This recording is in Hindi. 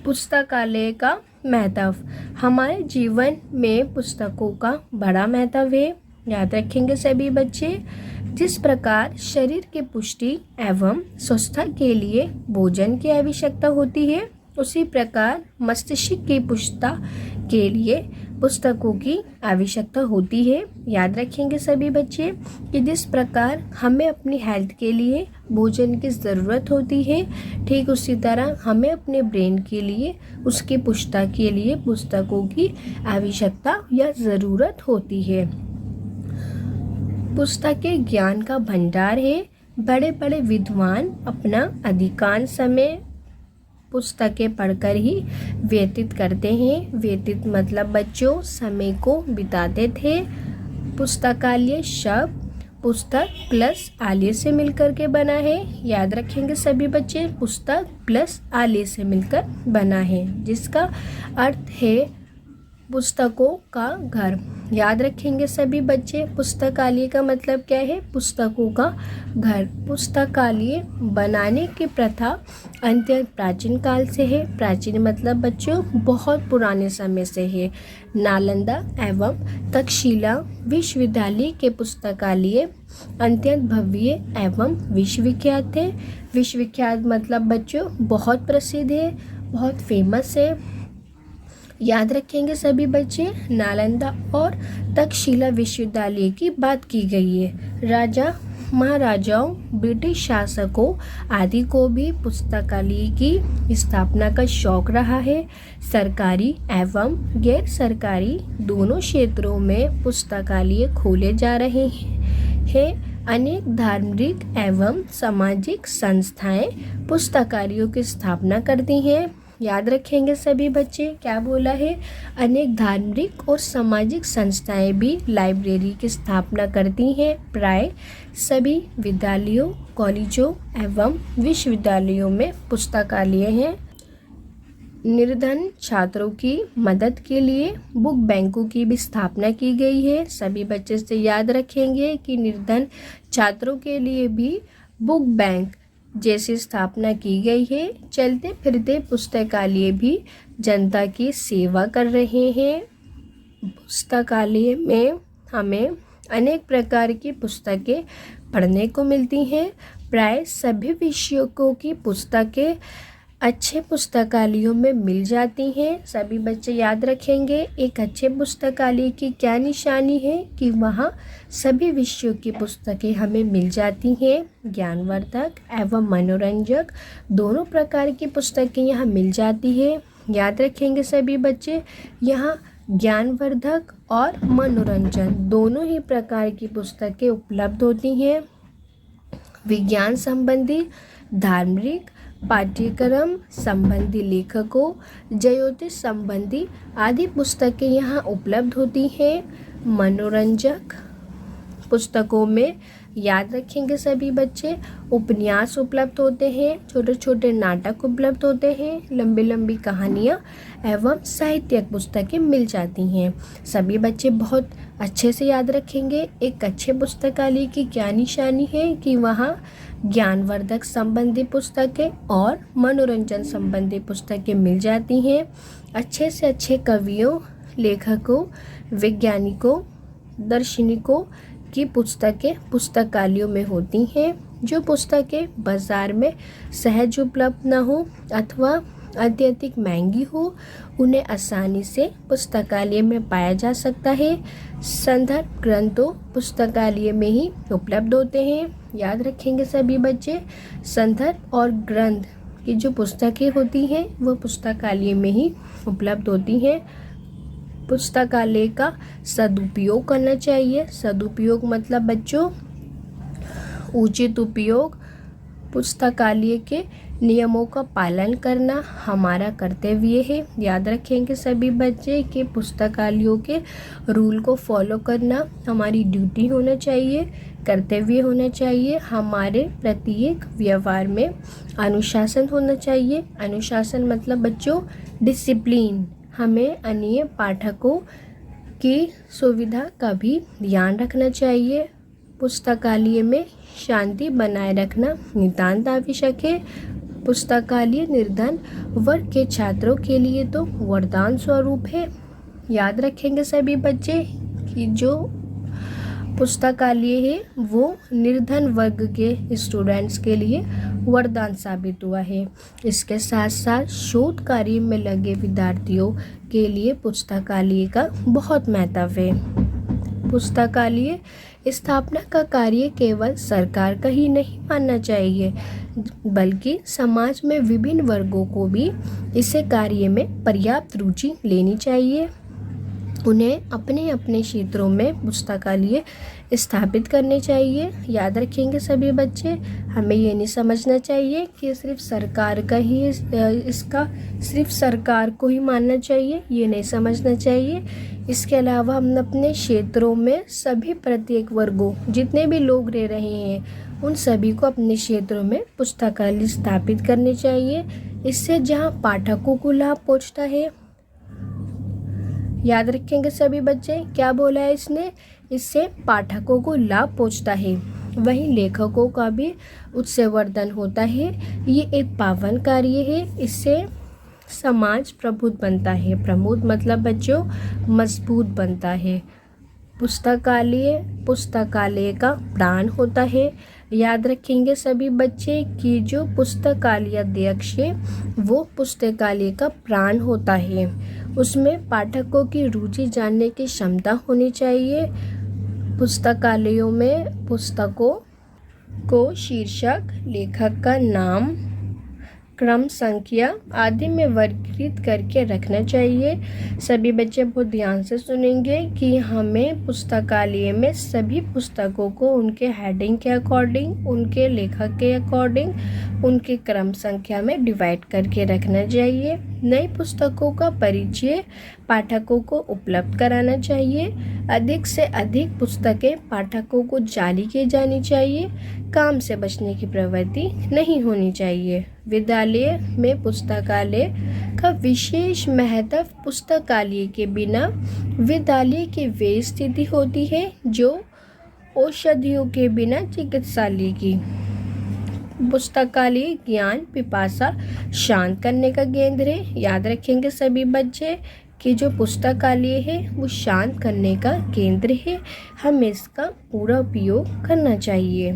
पुस्तकालय का महत्व। हमारे जीवन में पुस्तकों का बड़ा महत्व है, याद रखेंगे सभी बच्चे। जिस प्रकार शरीर की पुष्टि एवं स्वस्थता के लिए भोजन की आवश्यकता होती है, उसी प्रकार मस्तिष्क की पुष्टता के लिए पुस्तकों की आवश्यकता होती है। याद रखेंगे सभी बच्चे कि जिस प्रकार हमें अपनी हेल्थ के लिए भोजन की ज़रूरत होती है, ठीक उसी तरह हमें अपने ब्रेन के लिए, उसकी पुष्टता के लिए पुस्तकों की आवश्यकता या ज़रूरत होती है। पुस्तकें ज्ञान का भंडार है। बड़े बड़े विद्वान अपना अधिकांश समय पुस्तकें पढ़कर ही व्यतीत करते हैं। व्यतीत मतलब बच्चों समय को बिताते थे। पुस्तकालय शब्द पुस्तक प्लस आलय से मिलकर के बना है। याद रखेंगे सभी बच्चे, पुस्तक प्लस आलय से मिलकर बना है, जिसका अर्थ है पुस्तकों का घर। याद रखेंगे सभी बच्चे, पुस्तकालय का मतलब क्या है? पुस्तकों का घर। पुस्तकालय बनाने की प्रथा अत्यंत प्राचीन काल से है। प्राचीन मतलब बच्चों बहुत पुराने समय से है। नालंदा एवं तक्षशिला विश्वविद्यालय के पुस्तकालय अत्यंत भव्य एवं विश्वविख्यात थे। विश्वविख्यात मतलब बच्चों बहुत प्रसिद्ध है, बहुत फेमस है। याद रखेंगे सभी बच्चे, नालंदा और तक्षशिला विश्वविद्यालय की बात की गई है। राजा महाराजाओं, ब्रिटिश शासकों आदि को भी पुस्तकालय की स्थापना का शौक रहा है। सरकारी एवं गैर सरकारी दोनों क्षेत्रों में पुस्तकालय खोले जा रहे हैं। अनेक धार्मिक एवं सामाजिक संस्थाएं पुस्तकालयों की स्थापना करती हैं। याद रखेंगे सभी बच्चे, क्या बोला है? अनेक धार्मिक और सामाजिक संस्थाएं भी लाइब्रेरी की स्थापना करती हैं। प्राय सभी विद्यालयों, कॉलेजों एवं विश्वविद्यालयों में पुस्तकालय हैं। निर्धन छात्रों की मदद के लिए बुक बैंकों की भी स्थापना की गई है। सभी बच्चे से याद रखेंगे कि निर्धन छात्रों के लिए भी बुक बैंक जैसी स्थापना की गई है। चलते फिरते पुस्तकालय भी जनता की सेवा कर रहे हैं। पुस्तकालय में हमें अनेक प्रकार की पुस्तकें पढ़ने को मिलती हैं। प्राय सभी विषयों की पुस्तकें अच्छे पुस्तकालयों में मिल जाती हैं। सभी बच्चे याद रखेंगे, एक अच्छे पुस्तकालय की क्या निशानी है कि वहाँ सभी विषयों की पुस्तकें हमें मिल जाती हैं। ज्ञानवर्धक एवं मनोरंजक दोनों प्रकार की पुस्तकें यहाँ मिल जाती है। याद रखेंगे सभी बच्चे, यहाँ ज्ञानवर्धक और मनोरंजन दोनों ही प्रकार की पुस्तकें उपलब्ध होती हैं। विज्ञान संबंधी, धार्मिक, पाठ्यक्रम संबंधी लेखकों, ज्योतिष संबंधी आदि पुस्तकें यहाँ उपलब्ध होती हैं। मनोरंजक पुस्तकों में याद रखेंगे सभी बच्चे, उपन्यास उपलब्ध होते हैं, छोटे छोटे नाटक उपलब्ध होते हैं, लंबी लंबी कहानियाँ एवं साहित्यिक पुस्तकें मिल जाती हैं। सभी बच्चे बहुत अच्छे से याद रखेंगे, एक अच्छे पुस्तकालय की क्या निशानी है कि वहाँ ज्ञानवर्धक संबंधी पुस्तकें और मनोरंजन संबंधी पुस्तकें मिल जाती हैं। अच्छे से अच्छे कवियों, लेखकों, वैज्ञानिकों, दार्शनिकों की पुस्तकें पुस्तकालयों में होती हैं। जो पुस्तकें बाज़ार में सहज उपलब्ध न हो अथवा अत्यधिक महंगी हो, उन्हें आसानी से पुस्तकालय में पाया जा सकता है। संदर्भ ग्रंथों पुस्तकालय में ही उपलब्ध होते हैं। याद रखेंगे सभी बच्चे, संदर्भ और ग्रंथ की जो पुस्तकें होती हैं वह पुस्तकालय में ही उपलब्ध होती हैं। पुस्तकालय का सदुपयोग करना चाहिए। सदुपयोग मतलब बच्चों उचित उपयोग। पुस्तकालय के नियमों का पालन करना हमारा कर्तव्य है। याद रखेंगे सभी बच्चे कि पुस्तकालयों के रूल को फॉलो करना हमारी ड्यूटी होना चाहिए, कर्तव्य होना चाहिए। हमारे प्रत्येक व्यवहार में अनुशासन होना चाहिए। अनुशासन मतलब बच्चों डिसिप्लिन। हमें अन्य पाठकों की सुविधा का भी ध्यान रखना चाहिए। पुस्तकालय में शांति बनाए रखना नितांत आवश्यक है। पुस्तकालय निर्धन वर्ग के छात्रों के लिए तो वरदान स्वरूप है। याद रखेंगे सभी बच्चे कि जो पुस्तकालय है वो निर्धन वर्ग के स्टूडेंट्स के लिए वरदान साबित हुआ है। इसके साथ साथ शोध कार्य में लगे विद्यार्थियों के लिए पुस्तकालय का बहुत महत्व है। पुस्तकालय स्थापना का कार्य केवल सरकार का ही नहीं मानना चाहिए, बल्कि समाज में विभिन्न वर्गों को भी इसे कार्य में पर्याप्त रुचि लेनी चाहिए। उन्हें अपने अपने क्षेत्रों में पुस्तकालय स्थापित करने चाहिए। याद रखेंगे सभी बच्चे, हमें ये नहीं समझना चाहिए कि सिर्फ सरकार का ही इसका सिर्फ सरकार को ही मानना चाहिए, ये नहीं समझना चाहिए। इसके अलावा हम अपने क्षेत्रों में सभी प्रत्येक वर्गों जितने भी लोग रह रहे हैं उन सभी को अपने क्षेत्रों में पुस्तकालय स्थापित करने चाहिए। इससे जहाँ पाठकों को लाभ पहुँचता है, याद रखेंगे सभी बच्चे, क्या बोला है इसने, इससे पाठकों को लाभ पहुंचता है, वहीं लेखकों का भी उससे वर्धन होता है। ये एक पावन कार्य है। इससे समाज प्रबुद्ध बनता है। प्रबुद्ध मतलब बच्चों मजबूत बनता है। पुस्तकालय का प्राण होता है। याद रखेंगे सभी बच्चे कि जो पुस्तकालय अध्यक्ष है वो पुस्तकालय का प्राण होता है। उसमें पाठकों की रुचि जानने की क्षमता होनी चाहिए। पुस्तकालयों में पुस्तकों को शीर्षक, लेखक का नाम, क्रम संख्या आदि में वर्गीकृत करके रखना चाहिए। सभी बच्चे बहुत ध्यान से सुनेंगे कि हमें पुस्तकालय में सभी पुस्तकों को उनके हेडिंग के अकॉर्डिंग, उनके लेखक के अकॉर्डिंग, उनके क्रम संख्या में डिवाइड करके रखना चाहिए। नई पुस्तकों का परिचय पाठकों को उपलब्ध कराना चाहिए। अधिक से अधिक पुस्तकें पाठकों को जारी की जानी चाहिए। काम से बचने की प्रवृत्ति नहीं होनी चाहिए। विद्यालय में पुस्तकालय का विशेष महत्व। पुस्तकालय के बिना विद्यालय की वे स्थिति होती है जो औषधियों के बिना चिकित्सालय की। पुस्तकालय ज्ञान पिपासा शांत करने का केंद्र है। याद रखेंगे सभी बच्चे कि जो पुस्तकालय है वो शांत करने का केंद्र है। हमें इसका पूरा उपयोग करना चाहिए।